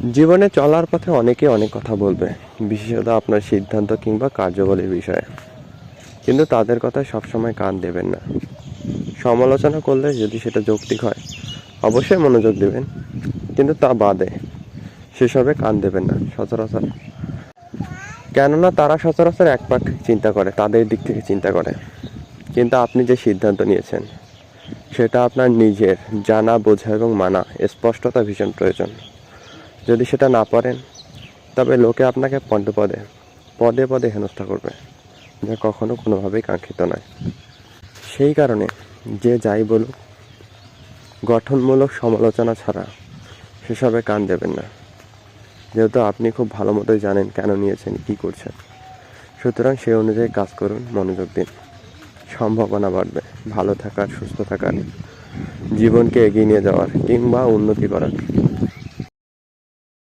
জীবনে চলার পথে অনেকে অনেক কথা বলবে, বিশেষত আপনার সিদ্ধান্ত কিংবা কার্যাবলীর বিষয়ে। কিন্তু তাদের কথায় সবসময় কান দেবেন না। সমালোচনা করলে যদি সেটা যৌক্তিক হয়, অবশ্যই মনোযোগ দেবেন, কিন্তু তা বাদে সেসবে কান দেবেন না সচরাচর। কেননা তারা সচরাচর এক পাক চিন্তা করে, তাদের দিক থেকে চিন্তা করে। কিন্তু আপনি যে সিদ্ধান্ত নিয়েছেন সেটা আপনার নিজের জানা, বোঝা এবং মানা, স্পষ্টতা ভীষণ প্রয়োজন। যদি সেটা না পারেন, তবে লোকে আপনাকে পদে পদে হেনস্থা করবে, যা কখনো কোনোভাবেই কাঙ্ক্ষিত নয়। সেই কারণে যে যাই বলুক, গঠনমূলক সমালোচনা ছাড়া সেসবে কান দেবেন না। যেহেতু আপনি খুব ভালো মতোই জানেন কেন নিয়েছেন, কী করছেন, সুতরাং সেই অনুযায়ী কাজ করুন, মনোযোগ দিন। সম্ভাবনা বাড়বে ভালো থাকার, সুস্থ থাকার, জীবনকে এগিয়ে নিয়ে যাওয়ার কিংবা উন্নতি করার।